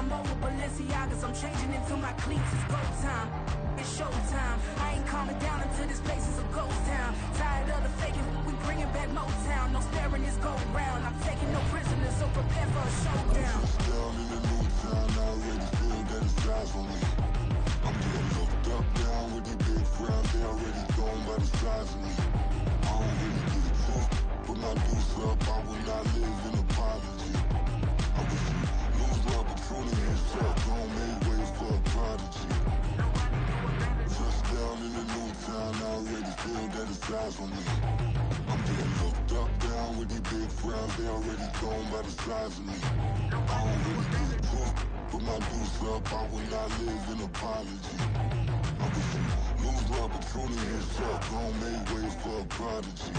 I'm over Balenciagas, I'm changing into my cleats, it's go time. It's showtime. I ain't calming down until this place is a ghost town. Tired of the faking, we bringing back Motown. No sparing this go round. I'm taking no prisoners, so prepare for a showdown. Down in the new town, I already feel that it's eyes on me. I'm getting looked up, down with these big frowns. They already gone by the size of me. I don't really get it tough. Put my deuce up, I will not live in apology. I wish you lose the opportunity and shut. Don't make ways for a prodigy. Down in the new town, I already feel that it's eyes on me. I'm getting looked up, down with these big frowns. They already gone by the size of me. I don't really get it tough. Put my deuce up, I will not live in apology. I wish you lose the opportunity and shut. Don't make ways for a prodigy.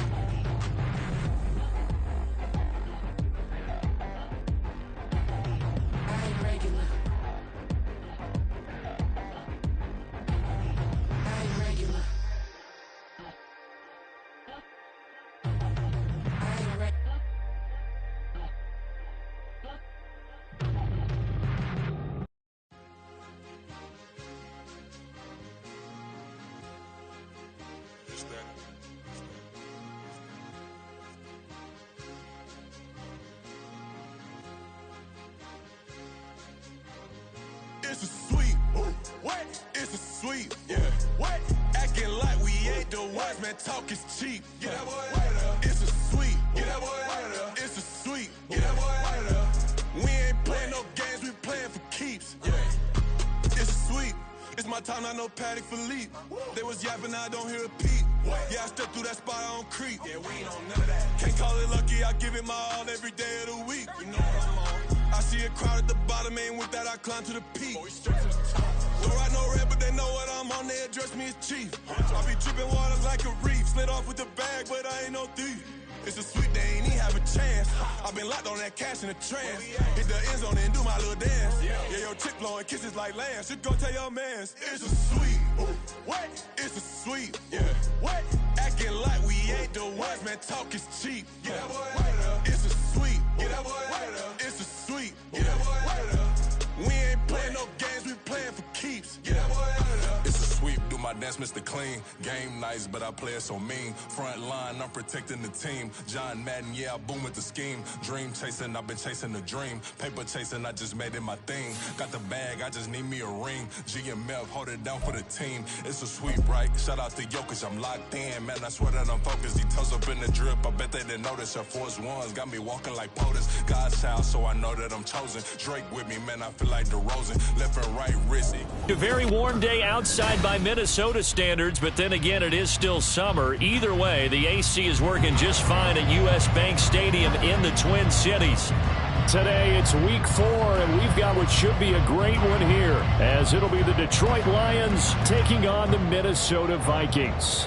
It's a sweet, what? It's a sweet, yeah. What? Acting like we ain't the ones, man. Talk is cheap. Get that boy out of there. It's a sweet, get that boy out of there. It's a sweet, get that boy out of there. We ain't playing no games, we playing for keeps. Yeah. It's a sweet. It's my time, not no Paddock Philippe. They was yapping, I don't hear a peep. Yeah, I step through that spot, I don't creep. Yeah, we ain't on none of that. Can't call it lucky, I give it my all every day of the week. You know what I'm on. I see a crowd at the bottom, and with that I climb to the peak. Don't ride no red, but they know what I'm on, they address me as chief. I be dripping water like a reef, slid off with the bag, but I ain't no thief. It's a sweet, they ain't even have a chance. I been locked on that cash in a trance. Hit the end zone and do my little dance. Yeah, your chick blowing kisses like lambs. You go tell your mans. It's a sweet. What? It's a sweet. Yeah. What? Acting like we ain't the ones, man. Talk is cheap. Get that boy out of there. It's a sweet. Get that boy out of there. It's a sweet. Get that boy out of there. We ain't playing no games, we playing for keeps. Get that boy out of there. It's a sweep, do my dance, Mr. Clean. Game nice, but I play it so mean. Front line, I'm protecting the team. John Madden, yeah, I boom with the scheme. Dream chasing, I've been chasing the dream. Paper chasing, I just made it my thing. Got the bag, I just need me a ring. G and Mel, hold it down for the team. It's a sweep, right? Shout out to Jokic, I'm locked in. Man, I swear that I'm focused. He toes up in the drip, I bet they didn't notice. Your force ones got me walking like POTUS. God's child, so I know that I'm chosen. Drake with me, man, I feel like DeRozan. Left and right, wristy. A very warm day outside by Minnesota standards, but then again, it is still summer. Either way, the AC is working just fine at U.S. Bank Stadium in the Twin Cities. Today, it's week 4, and we've got what should be a great one here, as it'll be the Detroit Lions taking on the Minnesota Vikings.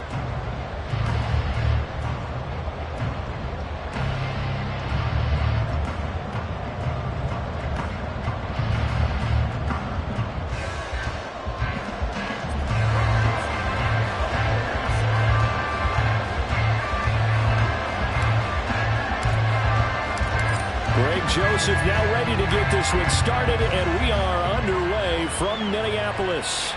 Joseph now ready to get this one started, and we are underway from Minneapolis.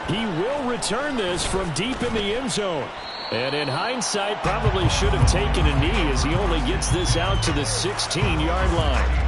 He will return this from deep in the end zone. And in hindsight, probably should have taken a knee as he only gets this out to the 16-yard line.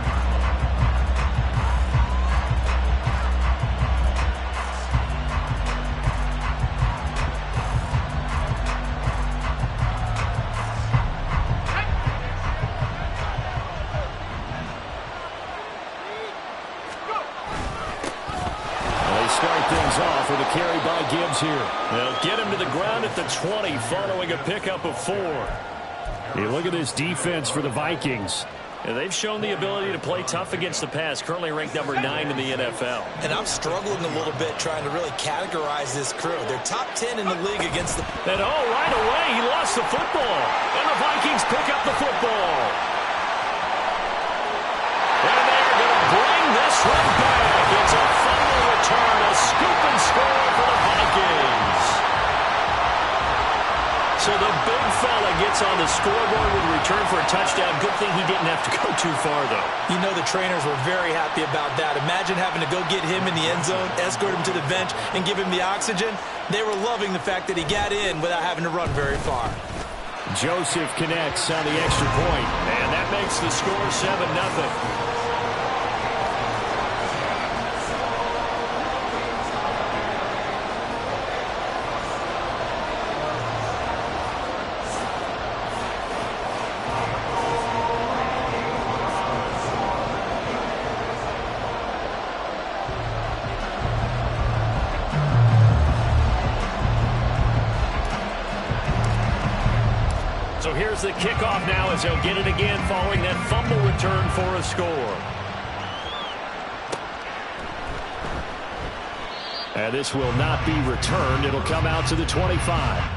Off with a carry by Gibbs here. They'll get him to the ground at the 20 following a pickup of 4. Hey, look at this defense for the Vikings. And they've shown the ability to play tough against the pass, currently ranked number 9 in the NFL. And I'm struggling a little bit trying to really categorize this crew. They're top 10 in the league against the... And right away, he lost the football. And the Vikings pick up the football. And they're going to bring this one back. It's a fumble return, a scoop and score for the Vikings. So the big fella gets hits on the scoreboard with a return for a touchdown. Good thing he didn't have to go too far, though. You know the trainers were very happy about that. Imagine having to go get him in the end zone, escort him to the bench, and give him the oxygen. They were loving the fact that he got in without having to run very far. Joseph connects on the extra point, and that makes the score 7-0. So here's the kickoff now as he'll get it again following that fumble return for a score. And this will not be returned. It'll come out to the 25.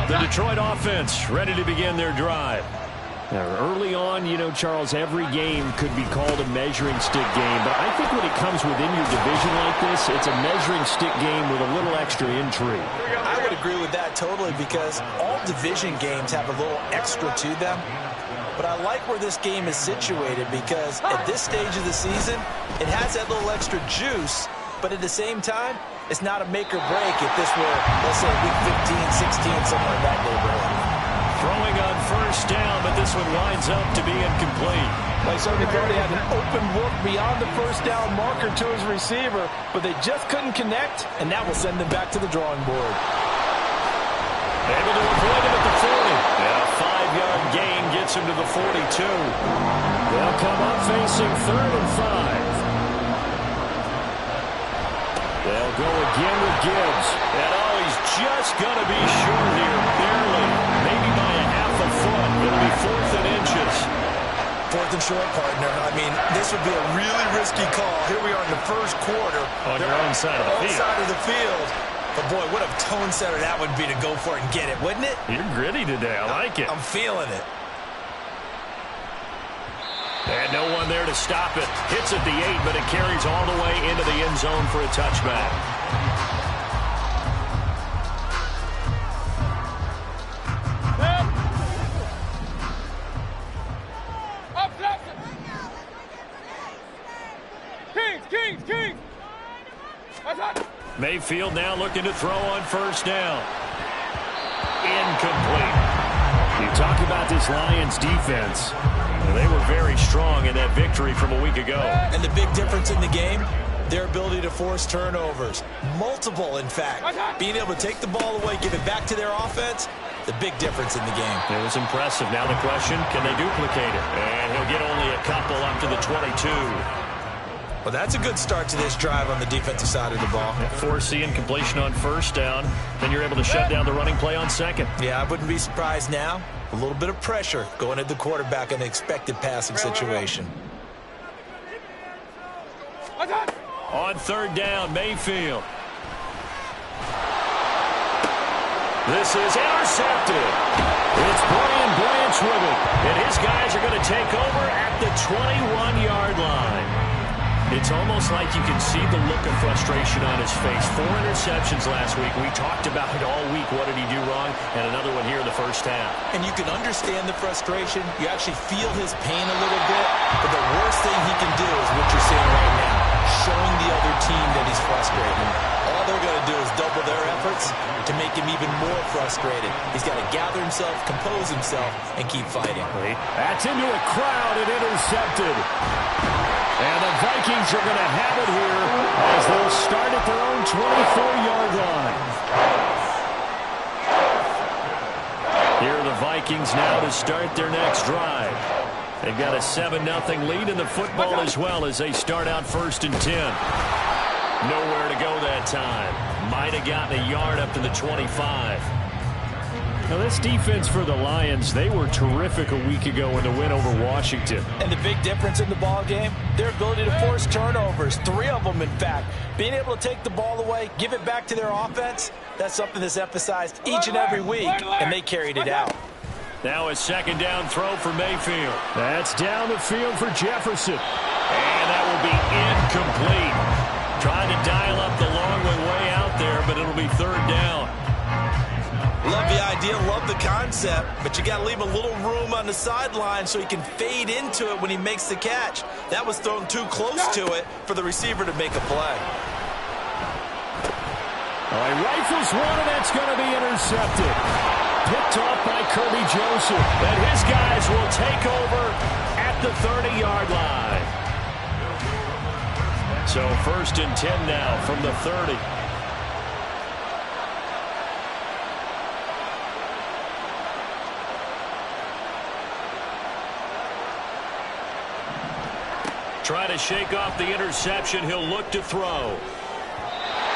The Detroit offense ready to begin their drive. Now, early on, you know, Charles, every game could be called a measuring stick game. But I think when it comes within your division like this, it's a measuring stick game with a little extra intrigue. I would agree with that totally because all division games have a little extra to them. But I like where this game is situated because at this stage of the season, it has that little extra juice. But at the same time, it's not a make or break if this were, let's say, week 15, 16, somewhere in that neighborhood. Throwing on first down, but this one winds up to be incomplete. Like Sonny Brody had an open look beyond the first down marker to his receiver, but they just couldn't connect, and that will send them back to the drawing board. Able to avoid him at the 40. And a 5-yard gain gets him to the 42. They'll come up facing 3rd and 5. They'll go again with Gibbs. And he's just going to be short here, barely. Maybe by a half a foot. It'll be 4th and inches. 4th and short, partner. I mean, this would be a really risky call. Here we are in the first quarter. On your own side of the field. Side of the field. But, boy, what a tone setter that would be to go for it and get it, wouldn't it? You're gritty today. I like it. I'm feeling it. And no one there to stop it. Hits at the 8, but it carries all the way into the end zone for a touchback. Kings! Mayfield now looking to throw on first down. Incomplete. You talk about this Lions defense. They were very strong in that victory from a week ago. And the big difference in the game, their ability to force turnovers. Multiple, in fact. Being able to take the ball away, give it back to their offense, the big difference in the game. It was impressive. Now the question, can they duplicate it? And he'll get only a couple up to the 22. Well, that's a good start to this drive on the defensive side of the ball. Forcing completion on first down. Then you're able to shut down the running play on second. Yeah, I wouldn't be surprised now. A little bit of pressure going at the quarterback in an expected passing situation. On third down, Mayfield. This is intercepted. It's Brian Branch with it. And his guys are going to take over at the 21-yard line. It's almost like you can see the look of frustration on his face. 4 interceptions last week. We talked about it all week. What did he do wrong? And another one here in the first half. And you can understand the frustration. You actually feel his pain a little bit. But the worst thing he can do is what you're seeing right now. showing the other team that he's frustrated. All they're going to do is double their efforts to make him even more frustrated. He's got to gather himself, compose himself, and keep fighting. That's into a crowd and intercepted. And the Vikings are going to have it here as they'll start at their own 24-yard line. Here are the Vikings now to start their next drive. They've got a 7-0 lead in the football as well as they start out 1st and 10. Nowhere to go that time. Might have gotten a yard up to the 25. Now, this defense for the Lions, they were terrific a week ago in the win over Washington. And the big difference in the ball game, their ability to force turnovers, 3 of them, in fact. Being able to take the ball away, give it back to their offense, that's something that's emphasized each and every week, and they carried it out. Now a 2nd down throw for Mayfield. That's down the field for Jefferson. And that will be incomplete. Trying to dial up the long way out there, but it'll be 3rd down. Love the idea, love the concept, but you got to leave a little room on the sideline so he can fade into it when he makes the catch. That was thrown too close to it for the receiver to make a play. He rifles one, and that's going to be intercepted. Picked off by Kirby Joseph, and his guys will take over at the 30-yard line. So 1st and 10 now from the 30. Try to shake off the interception. He'll look to throw.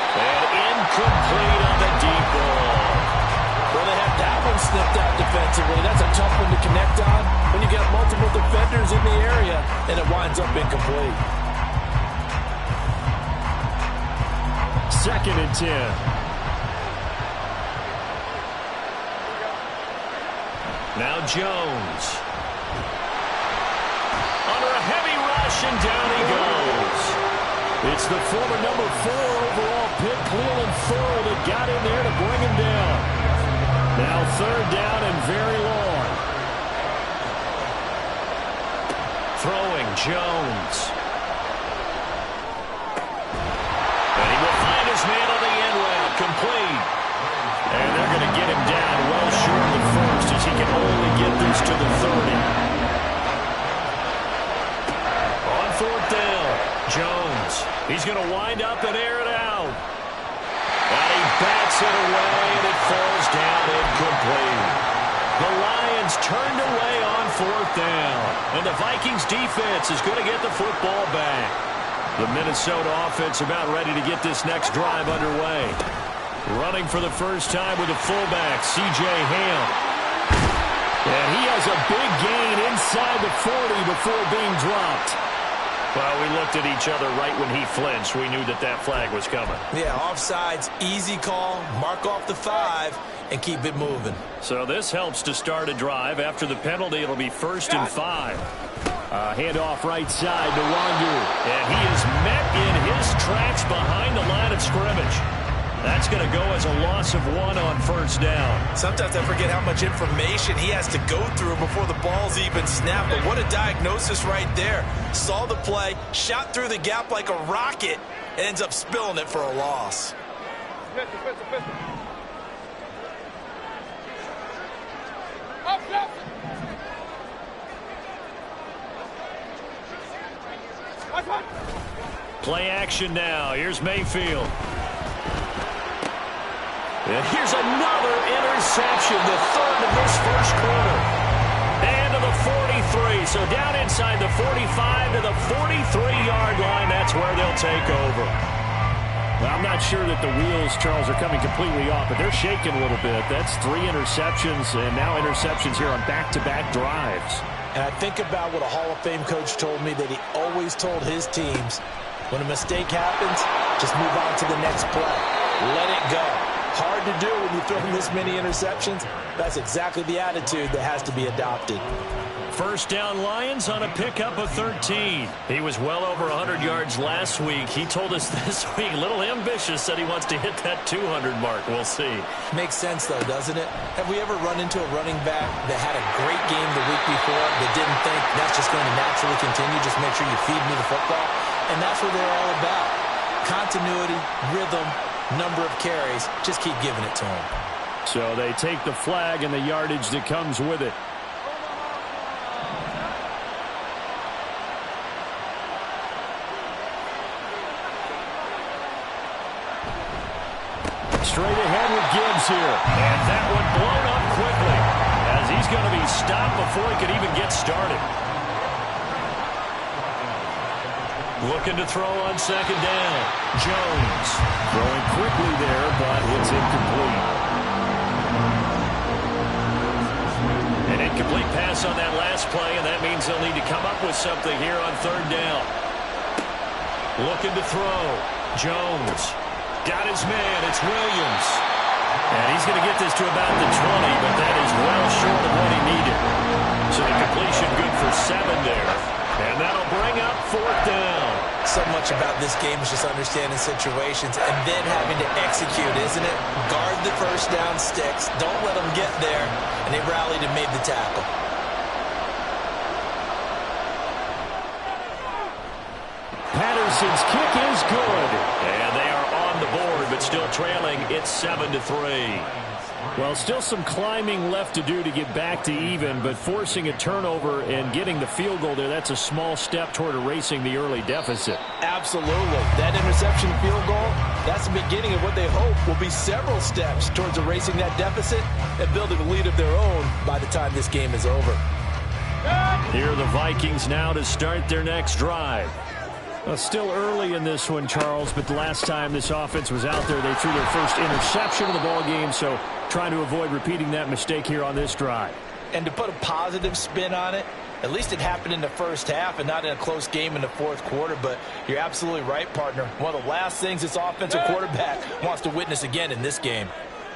And incomplete on the deep ball. Well, they have that one snipped out defensively. That's a tough one to connect on when you get multiple defenders in the area, and it winds up incomplete. 2nd and 10. Now Jones. Under a heavy rush, and down he goes. It's the former number 4 overall pick, Cleveland Furl, that got in there to bring him down. Now 3rd down and very long. Throwing Jones. And he will find his man on the end route, complete. And they're going to get him down well short of the 1st as he can only get this to the 30. 4th down, Jones. He's going to wind up and air it out. And he bats it away, and it falls down incomplete. The Lions turned away on 4th down, and the Vikings defense is going to get the football back. The Minnesota offense about ready to get this next drive underway. Running for the first time with a fullback, C.J. Ham. And he has a big gain inside the 40 before being dropped. Well, we looked at each other right when he flinched. We knew that that flag was coming. Yeah, offsides, easy call, mark off the 5, and keep it moving. So this helps to start a drive. After the penalty, it'll be 1st and 5. Handoff right side to Wandu. And he is met in his tracks behind the line of scrimmage. That's going to go as a loss of 1 on 1st down. Sometimes I forget how much information he has to go through before the ball's even snapped. But what a diagnosis right there. Saw the play, shot through the gap like a rocket, and ends up spilling it for a loss. Play action now. Here's Mayfield. And here's another interception, the 3rd of this 1st quarter. And to the 43. So down inside the 45 to the 43-yard line. That's where they'll take over. Well, I'm not sure that the wheels, Charles, are coming completely off, but they're shaking a little bit. That's 3 interceptions, and now interceptions here on back-to-back drives. And I think about what a Hall of Fame coach told me, that he always told his teams, when a mistake happens, just move on to the next play. Let it go. Hard to do when you throw this many interceptions. That's exactly the attitude that has to be adopted. 1st down Lions on a pickup of 13. He was well over 100 yards last week. He told us this week, a little ambitious, said he wants to hit that 200 mark. We'll see. Makes sense, though, doesn't it? Have we ever run into a running back that had a great game the week before that didn't think that's just going to naturally continue, just make sure you feed me the football? And that's what they're all about. Continuity, rhythm, number of carries. Just keep giving it to them. So they take the flag and the yardage that comes with it. Straight ahead with Gibbs here. And that one blown up quickly as he's going to be stopped before he could even get started. Looking to throw on second down. Jones throwing quickly there, but it's incomplete. An incomplete pass on that last play, and that means they'll need to come up with something here on third down. Looking to throw. Jones. Got his man. It's Williams. And he's going to get this to about the 20, but that is well short of what he needed. So the completion good for 7 there. And that'll bring up fourth down. So much about this game is just understanding situations and then having to execute, isn't it? Guard the first down sticks. Don't let them get there. And they rallied and made the tackle. Patterson's kick is good. And they are on the board, but still trailing. It's 7-3. Well, still some climbing left to do to get back to even, but forcing a turnover and getting the field goal there, that's a small step toward erasing the early deficit. Absolutely. That interception field goal, that's the beginning of what they hope will be several steps towards erasing that deficit and building a lead of their own by the time this game is over. Here are the Vikings now to start their next drive. Well, still early in this one, Charles, but the last time this offense was out there, they threw their first interception of the ball game, so trying to avoid repeating that mistake here on this drive. And to put a positive spin on it, at least it happened in the first half and not in a close game in the fourth quarter, but you're absolutely right, partner. One of the last things this offensive quarterback wants to witness again in this game.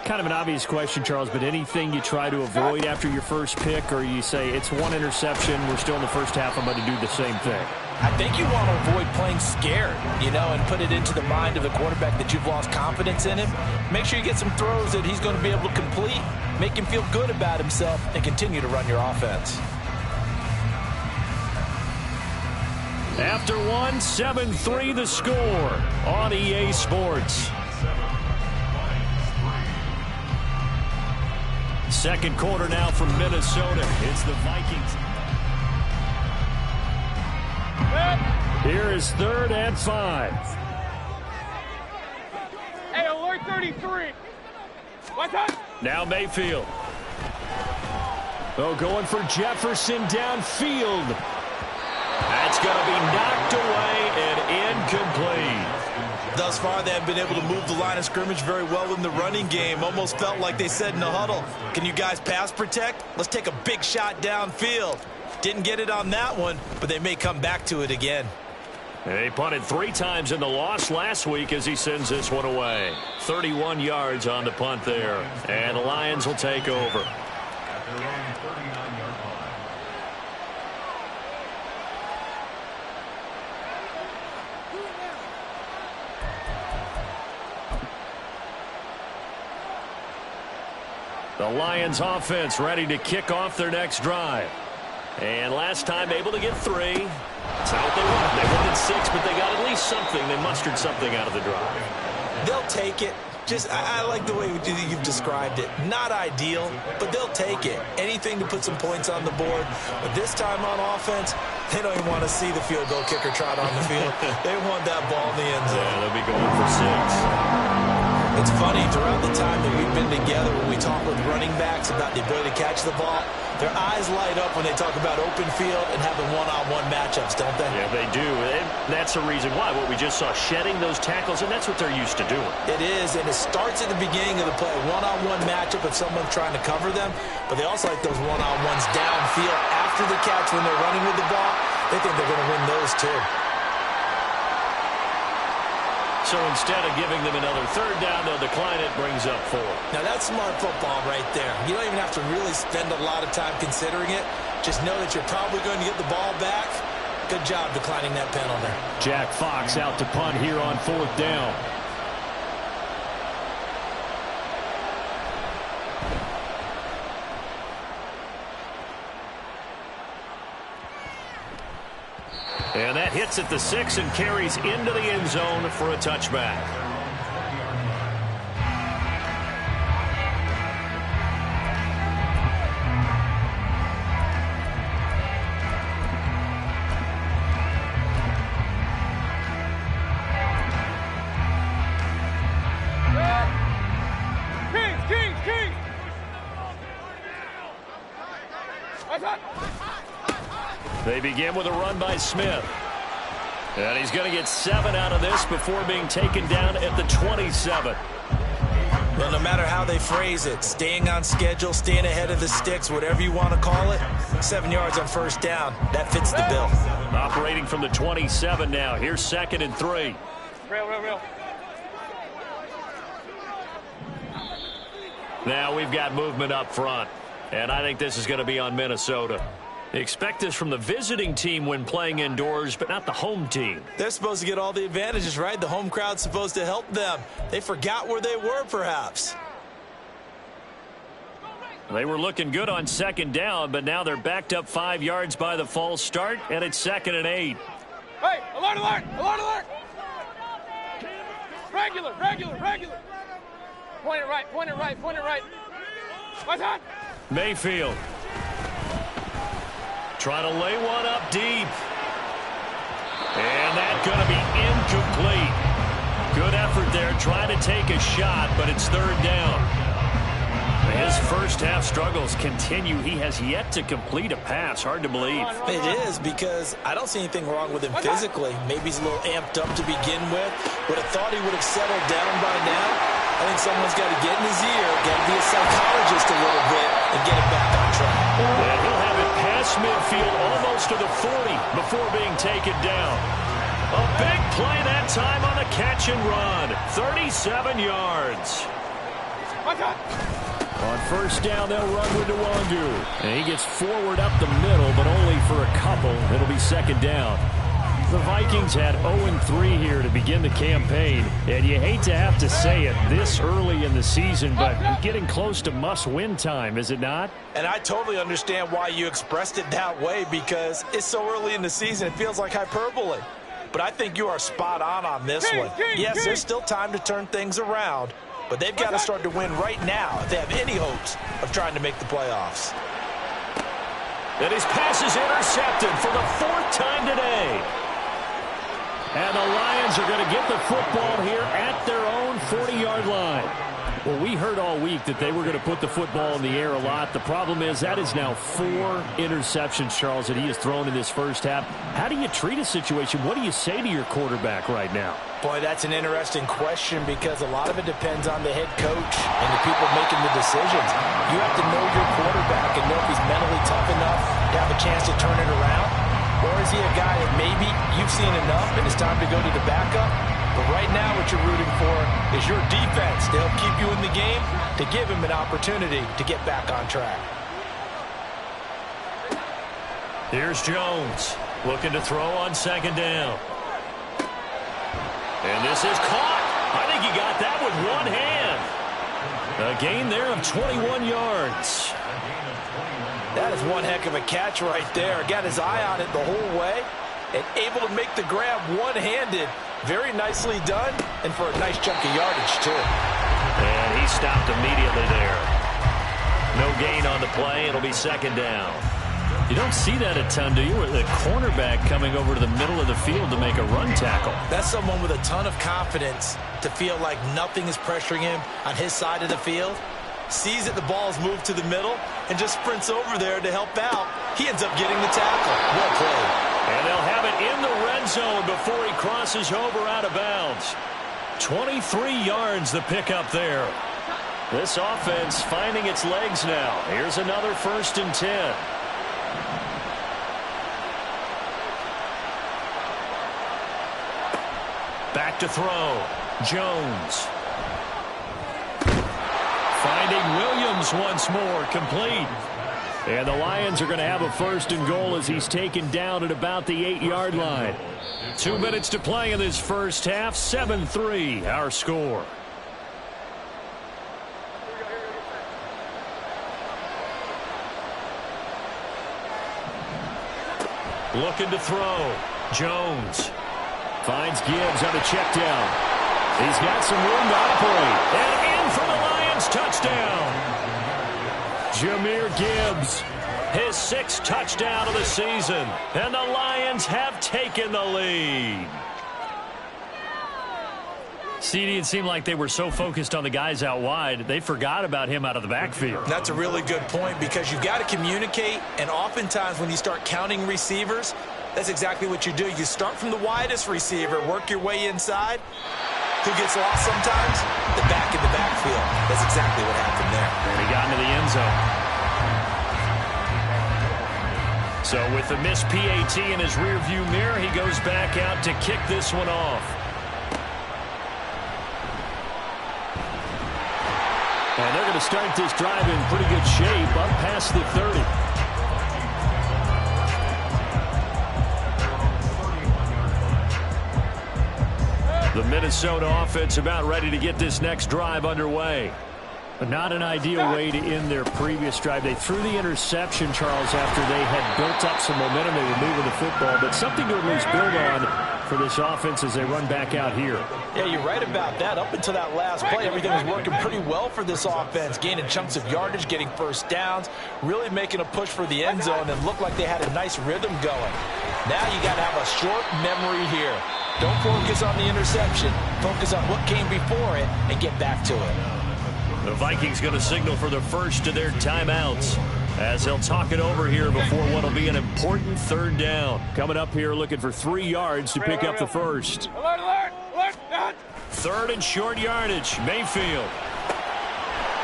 Kind of an obvious question, Charles, but anything you try to avoid after your first pick, or you say it's one interception, we're still in the first half, I'm going to do the same thing? I think you want to avoid playing scared, and put it into the mind of the quarterback that you've lost confidence in him. Make sure you get some throws that he's going to be able to complete, make him feel good about himself, and continue to run your offense. After one, 7-3 the score on EA Sports. Second quarter now from Minnesota. It's the Vikings. Here is 3rd and 5. Hey, alert 33. What's up? Now Mayfield. Oh, going for Jefferson downfield. That's going to be knocked away and incomplete. Thus far, they have been able to move the line of scrimmage very well in the running game. Almost felt like they said in the huddle, can you guys pass protect? Let's take a big shot downfield. Didn't get it on that one, but they may come back to it again. They punted 3 times in the loss last week as he sends this one away. 31 yards on the punt there. And the Lions will take over. The Lions offense ready to kick off their next drive. And last time able to get 3. That's not what they wanted. They wanted 6, but they got at least something. They mustered something out of the drive. They'll take it. I like the way you've described it. Not ideal, but they'll take it. Anything to put some points on the board. But this time on offense, they don't even want to see the field goal kicker trot on the field. They want that ball in the end zone. Yeah, they'll be going for 6. It's funny, throughout the time that we've been together, when we talk with running backs about the ability to catch the ball, their eyes light up when they talk about open field and having one-on-one matchups, don't they? Yeah, they do. And that's the reason why. What we just saw, shedding those tackles, and that's what they're used to doing. It is, and it starts at the beginning of the play, one-on-one matchup if someone's trying to cover them, but they also like those one-on-ones downfield after the catch when they're running with the ball. They think they're going to win those too. So instead of giving them another 3rd down, they'll decline it, brings up 4. Now that's smart football right there. You don't even have to really spend a lot of time considering it. Just know that you're probably going to get the ball back. Good job declining that penalty. Jack Fox out to punt here on 4th down. And that hits at the 6 and carries into the end zone for a touchback. They begin with a run by Smith. And he's going to get 7 out of this before being taken down at the 27. Well, no matter how they phrase it, staying on schedule, staying ahead of the sticks, whatever you want to call it, 7 yards on first down, that fits the bill. Operating from the 27 now. Here's 2nd and 3. Real. Now we've got movement up front. And I think this is going to be on Minnesota. Expect this from the visiting team when playing indoors, but not the home team. They're supposed to get all the advantages, right? The home crowd's supposed to help them. They forgot where they were, perhaps. They were looking good on 2nd down, but now they're backed up 5 yards by the false start, and it's 2nd and 8. Hey, alert! Regular. Point it right. What's that? Mayfield. Trying to lay one up deep. And that's going to be incomplete. Good effort there, trying to take a shot, but it's 3rd down. His first half struggles continue. He has yet to complete a pass. Hard to believe. It is, because I don't see anything wrong with him physically. Maybe he's a little amped up to begin with. Would have thought he would have settled down by now. I think someone's got to get in his ear, got to be a psychologist a little bit, and get him back on track. And he'll have it past midfield, almost to the 40, before being taken down. A big play that time on the catch and run. 37 yards. On first down, they'll run with Nwangu. And he gets forward up the middle, but only for a couple. It'll be 2nd down. The Vikings had 0-3 here to begin the campaign, and you hate to have to say it this early in the season, but getting close to must-win time, is it not? And I totally understand why you expressed it that way, because it's so early in the season, it feels like hyperbole. But I think you are spot on this one. Yes, there's still time to turn things around, but they've got to start to win right now if they have any hopes of trying to make the playoffs. And his pass is intercepted for the 4th time today. And the Lions are going to get the football here at their own 40-yard line. Well, we heard all week that they were going to put the football in the air a lot. The problem is that is now 4 interceptions, Charles, that he has thrown in this first half. How do you treat a situation? What do you say to your quarterback right now? Boy, that's an interesting question, because a lot of it depends on the head coach and the people making the decisions. You have to know your quarterback and know if he's mentally tough enough to have a chance to turn it around. Or is he a guy that maybe you've seen enough and it's time to go to the backup? But right now what you're rooting for is your defense to help keep you in the game, to give him an opportunity to get back on track. Here's Jones looking to throw on 2nd down. And this is caught. I think he got that with one hand. A gain there of 21 yards. That is one heck of a catch right there. Got his eye on it the whole way and able to make the grab one-handed. Very nicely done, and for a nice chunk of yardage, too. And he stopped immediately there. No gain on the play. It'll be 2nd down. You don't see that a ton, do you? With a cornerback coming over to the middle of the field to make a run tackle. That's someone with a ton of confidence to feel like nothing is pressuring him on his side of the field. Sees that the ball's moved to the middle and just sprints over there to help out. He ends up getting the tackle. Well played. And they'll have it in the red zone before he crosses over out of bounds. 23 yards the pickup there. This offense finding its legs now. Here's another 1st and 10. Back to throw. Jones. Finding Williams once more, complete. And the Lions are going to have a 1st and goal as he's taken down at about the 8-yard line. 2 minutes to play in this first half. 7-3, our score. Looking to throw. Jones finds Gibbs on a check down. He's got some room to operate. And in for the Lions touchdown. Jahmyr Gibbs, his 6th touchdown of the season. And the Lions have taken the lead. CD, it seemed like they were so focused on the guys out wide, they forgot about him out of the backfield. That's a really good point because you've got to communicate, and oftentimes when you start counting receivers, that's exactly what you do. You start from the widest receiver, work your way inside. Who gets lost sometimes? The back in the backfield. That's exactly what happened there. And he got into the end zone. So with the missed PAT in his rearview mirror, he goes back out to kick this one off. And they're going to start this drive in pretty good shape up past the 30. The Minnesota offense about ready to get this next drive underway. But not an ideal way to end their previous drive. They threw the interception, Charles, after they had built up some momentum. They were moving the football, but something to at least build on for this offense as they run back out here. Yeah, you're right about that. Up until that last play, everything was working pretty well for this offense, gaining chunks of yardage, getting first downs, really making a push for the end zone, and looked like they had a nice rhythm going. Now you got to have a short memory here. Don't focus on the interception. Focus on what came before it and get back to it. The Vikings going to signal for the first of their timeouts as they'll talk it over here before what will be an important 3rd down. Coming up here looking for 3 yards to pick up the first. 3rd and short yardage. Mayfield.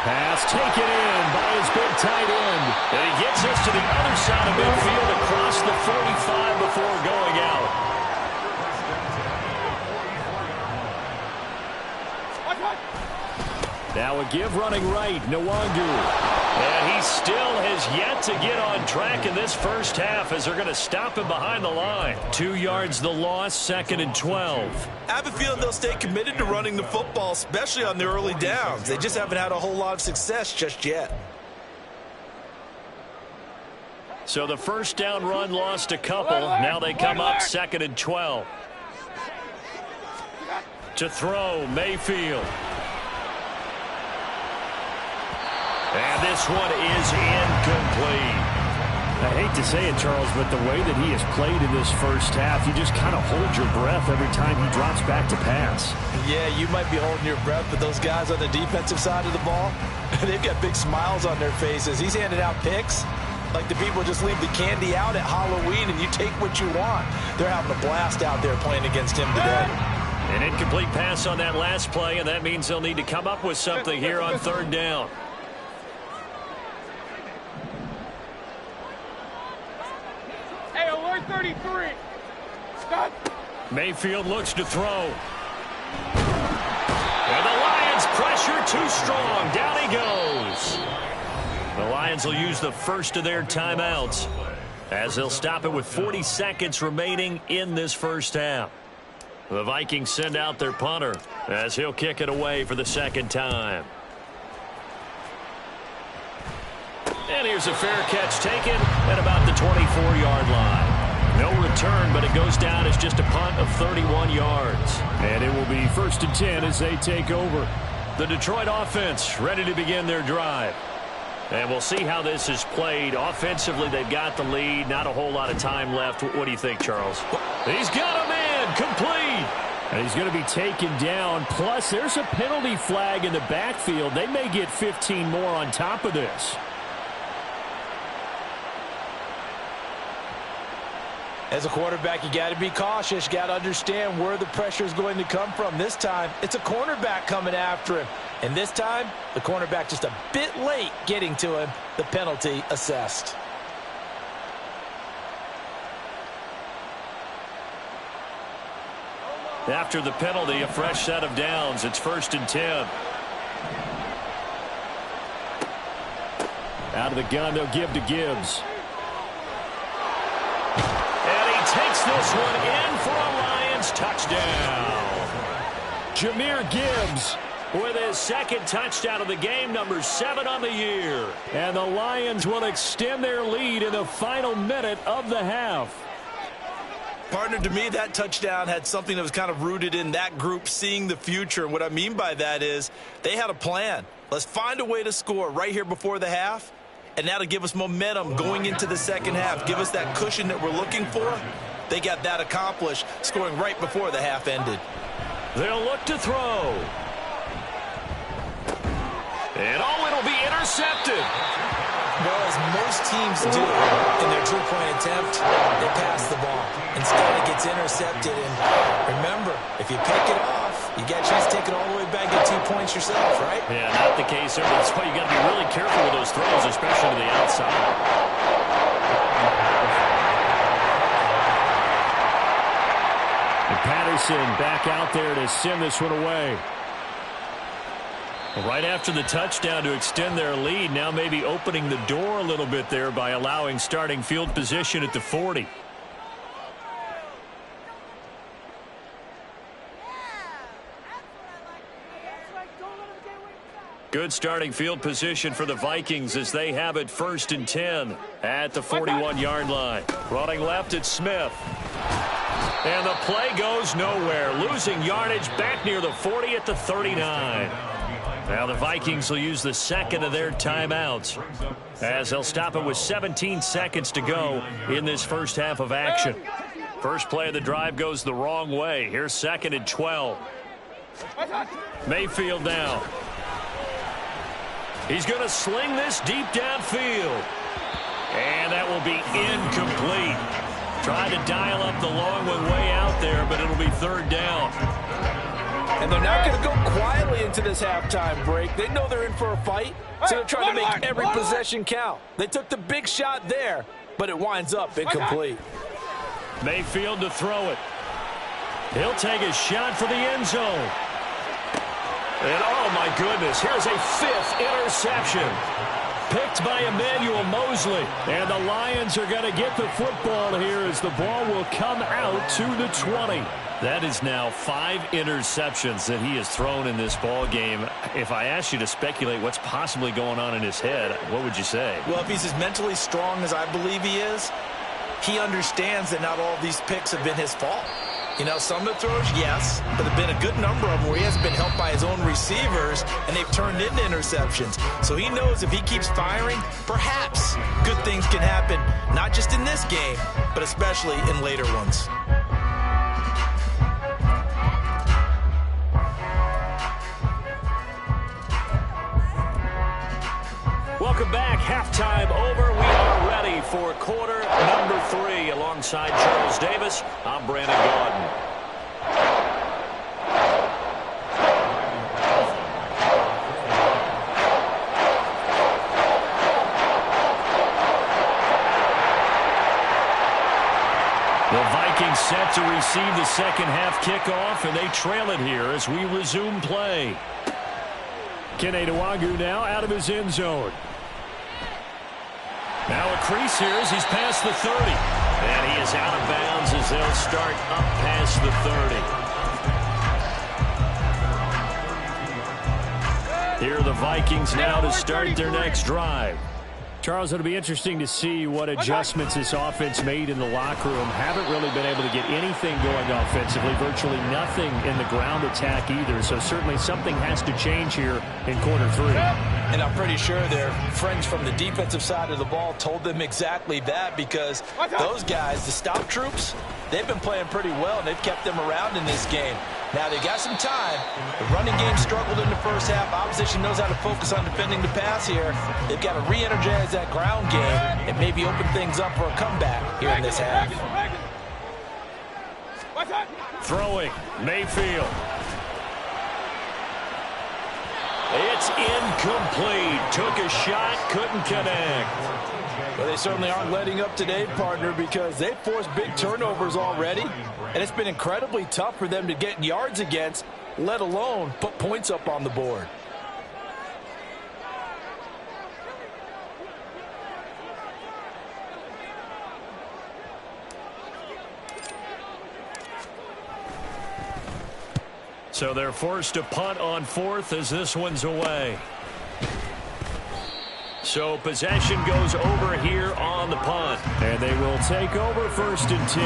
Pass taken in by his big tight end. And he gets us to the other side of midfield across the 45 before going out. Now a give running right, Nwangu. And he still has yet to get on track in this first half as they're going to stop him behind the line. 2 yards the loss, 2nd and 12. I have a feeling they'll stay committed to running the football, especially on the early downs. They just haven't had a whole lot of success just yet. So the first down run lost a couple. Now they come up 2nd and 12. To throw, Mayfield. And this one is incomplete. I hate to say it, Charles, but the way that he has played in this first half, you just kind of hold your breath every time he drops back to pass. Yeah, you might be holding your breath, but those guys on the defensive side of the ball, they've got big smiles on their faces. He's handing out picks like the people just leave the candy out at Halloween and you take what you want. They're having a blast out there playing against him today. An incomplete pass on that last play, and that means they'll need to come up with something here on 3rd down. Hey, alert 33. Stop. Mayfield looks to throw. And the Lions pressure too strong. Down he goes. The Lions will use the first of their timeouts as they'll stop it with 40 seconds remaining in this first half. The Vikings send out their punter as he'll kick it away for the 2nd time. And here's a fair catch taken at about the 24-yard line. No return, but it goes down as just a punt of 31 yards. And it will be 1st and 10 as they take over. The Detroit offense ready to begin their drive. And we'll see how this is played. Offensively, they've got the lead. Not a whole lot of time left. What do you think, Charles? He's got him in. Complete. And he's going to be taken down. Plus, there's a penalty flag in the backfield. They may get 15 more on top of this. As a quarterback, you got to be cautious. You got to understand where the pressure is going to come from. This time, it's a cornerback coming after him. And this time, the cornerback just a bit late getting to him. The penalty assessed. After the penalty, a fresh set of downs. It's 1st and 10. Out of the gun, they'll give to Gibbs. Takes this one in for a Lions touchdown. Jahmyr Gibbs with his 2nd touchdown of the game, number 7 on the year. And the Lions will extend their lead in the final minute of the half. Partner, to me, that touchdown had something that was kind of rooted in that group seeing the future. And what I mean by that is they had a plan. Let's find a way to score right here before the half, and that'll give us momentum going into the second half. Give us that cushion that we're looking for. They got that accomplished, scoring right before the half ended. They'll look to throw. And it'll be intercepted. Well, as most teams do in their two-point attempt, they pass the ball. Instead, it gets intercepted. And remember, if you pick it off, you got a chance to take it all the way back, get 2 points yourself, right? Yeah, not the case there. That's why you got to be really careful with those throws, especially to the outside. And Patterson back out there to send this one away. Right after the touchdown to extend their lead, now maybe opening the door a little bit there by allowing starting field position at the 40. Good starting field position for the Vikings as they have it 1st and 10 at the 41-yard line. Running left, it's Smith. And the play goes nowhere. Losing yardage back near the 40 at the 39. Now the Vikings will use the second of their timeouts as they'll stop it with 17 seconds to go in this first half of action. First play of the drive goes the wrong way. Here's 2nd and 12. Mayfield now. He's going to sling this deep downfield. And that will be incomplete. Tried to dial up the long one way out there, but it'll be 3rd down. And they're not going to go quietly into this halftime break. They know they're in for a fight, so they're trying to make every possession count. They took the big shot there, but it winds up incomplete. Mayfield to throw it. He'll take a shot for the end zone. And oh my goodness, here's a 5th interception. Picked by Emmanuel Mosley. And the Lions are going to get the football here as the ball will come out to the 20. That is now 5 interceptions that he has thrown in this ball game. If I asked you to speculate what's possibly going on in his head, what would you say? Well, if he's as mentally strong as I believe he is, he understands that not all of these picks have been his fault. You know, some of the throws, yes, but there have been a good number of them where he has been helped by his own receivers, and they've turned into interceptions. So he knows if he keeps firing, perhaps good things can happen, not just in this game, but especially in later ones. Welcome back. Halftime over. We are ready for quarter number 3. Alongside Charles Davis, I'm Brandon Gaudin. The Vikings set to receive the second half kickoff, and they trail it here as we resume play. Kene Nwangwu now out of his end zone. Now a crease here as he's past the 30. And he is out of bounds as they'll start up past the 30. Here are the Vikings now to start their next drive. Charles, it'll be interesting to see what adjustments this offense made in the locker room. Haven't really been able to get anything going offensively, virtually nothing in the ground attack either. So certainly something has to change here in quarter 3. And I'm pretty sure their friends from the defensive side of the ball told them exactly that, because those guys, the stop troops, they've been playing pretty well, and they've kept them around in this game. Now, they got some time. The running game struggled in the first half. Opposition knows how to focus on defending the pass here. They've got to re-energize that ground game and maybe open things up for a comeback here in this half. Throwing, Mayfield. It's incomplete. Took a shot, couldn't connect. Well, they certainly aren't letting up today, partner, because they've forced big turnovers already, and it's been incredibly tough for them to get yards against, let alone put points up on the board. So they're forced to punt on 4th as this one's away. So possession goes over here on the punt. And they will take over 1st and 10.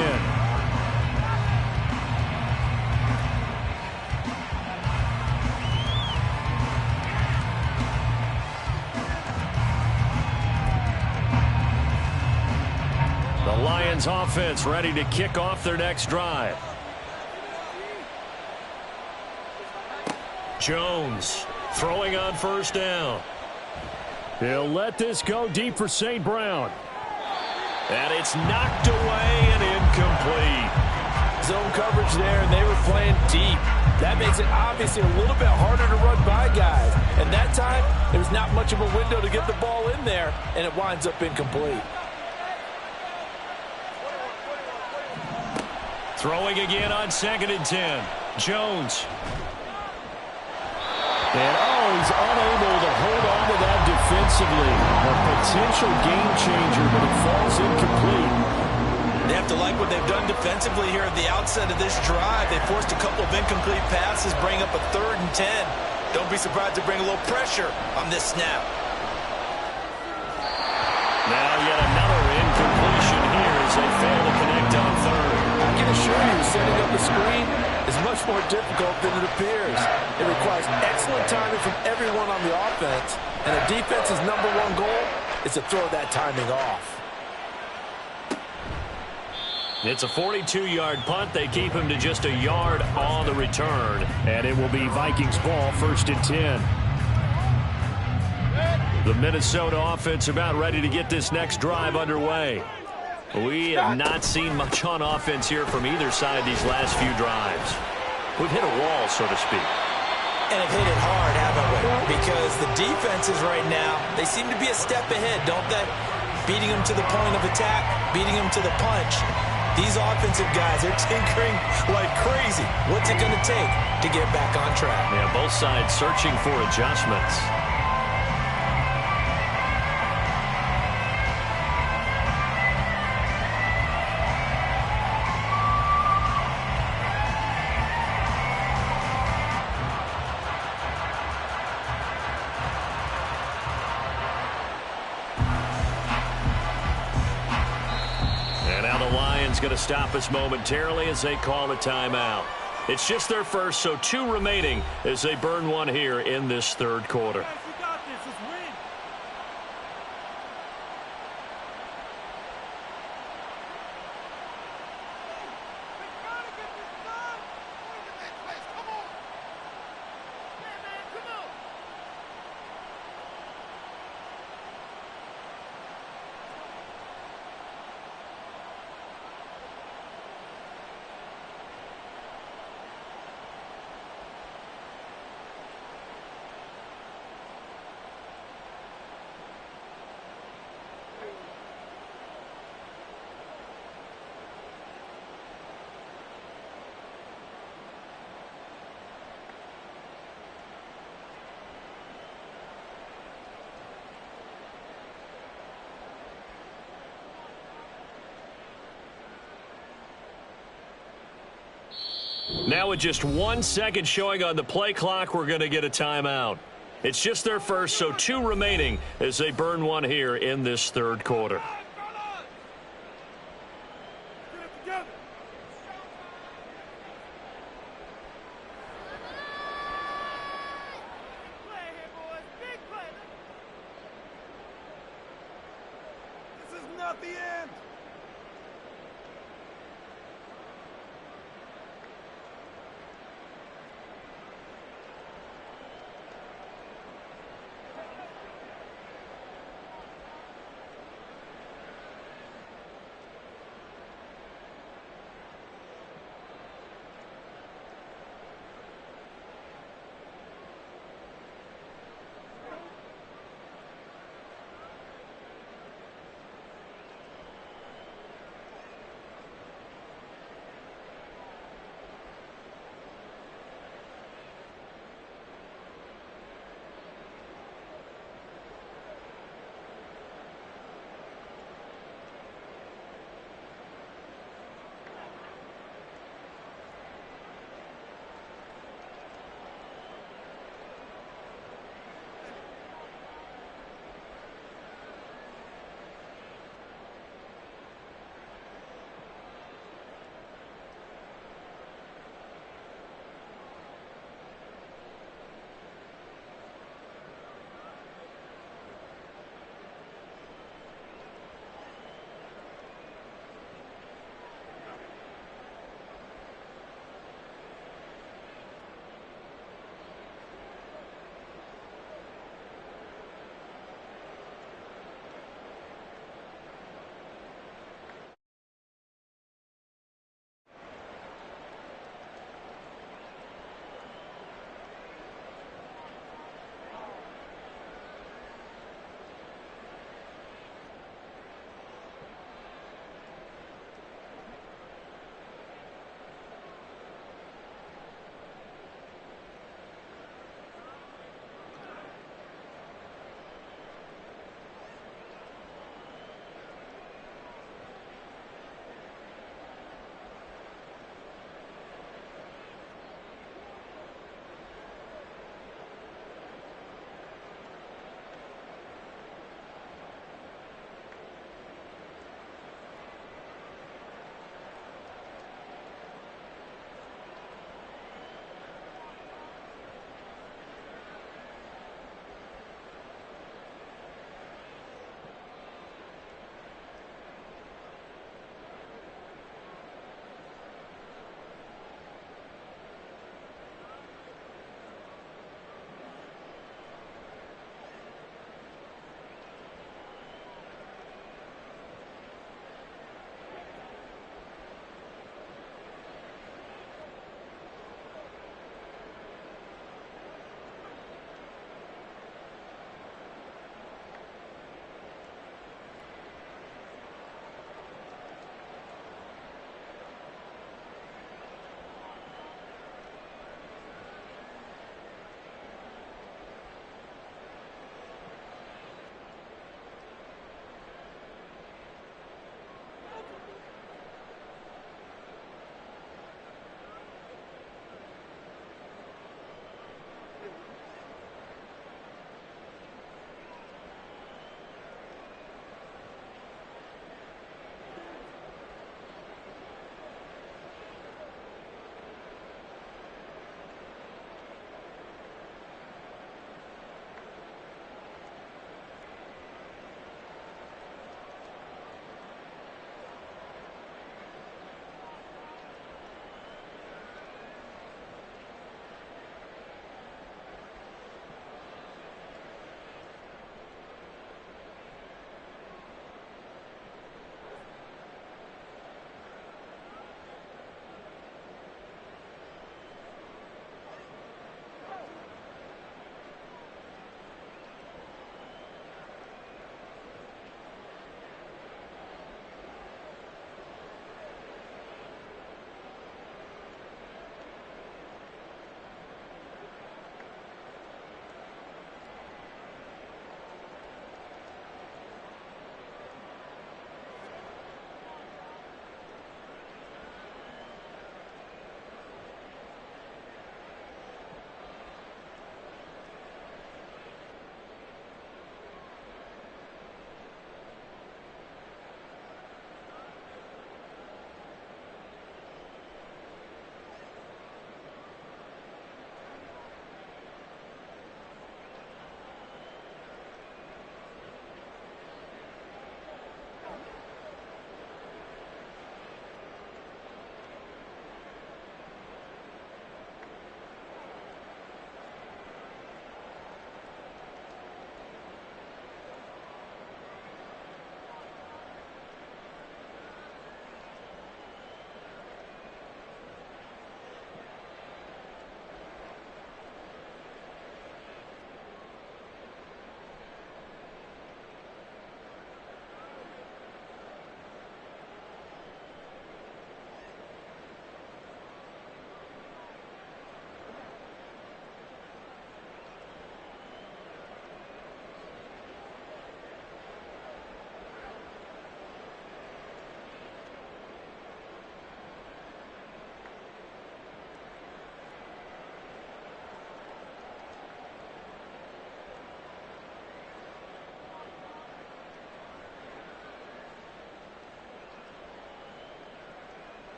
Lions offense ready to kick off their next drive. Jones throwing on first down. He'll let this go deep for St. Brown. And it's knocked away and incomplete. Zone coverage there, and they were playing deep. That makes it obviously a little bit harder to run by guys. And that time, there's not much of a window to get the ball in there, and it winds up incomplete. Throwing again on 2nd and 10. Jones. And, he's unable to hold on to that defensively. A potential game changer, but it falls incomplete. They have to like what they've done defensively here at the outset of this drive. They forced a couple of incomplete passes, bring up a 3rd and 10. Don't be surprised to bring a little pressure on this snap. Now yet another incompletion here as they fail to connect on 3rd. I can assure you, setting up a screen is much more difficult than it appears. It requires excellent timing from everyone on the offense, and a defense's #1 goal is to throw that timing off. It's a 42-yard punt. They keep him to just a yard on the return, and it will be Vikings ball 1st and 10. The Minnesota offense about ready to get this next drive underway. We have not seen much on offense here from either side these last few drives. We've hit a wall, so to speak. And have hit it hard, haven't we? Because the defenses right now, they seem to be a step ahead, don't they? Beating them to the point of attack, beating them to the punch. These offensive guys are tinkering like crazy. What's it going to take to get back on track? Yeah, both sides searching for adjustments. Going to stop us momentarily as they call a timeout. It's just their first, so 2 remaining as they burn one here in this 3rd quarter. Now with just 1 second showing on the play clock, we're going to get a timeout. It's just their first, so 2 remaining as they burn one here in this 3rd quarter. This is not the end.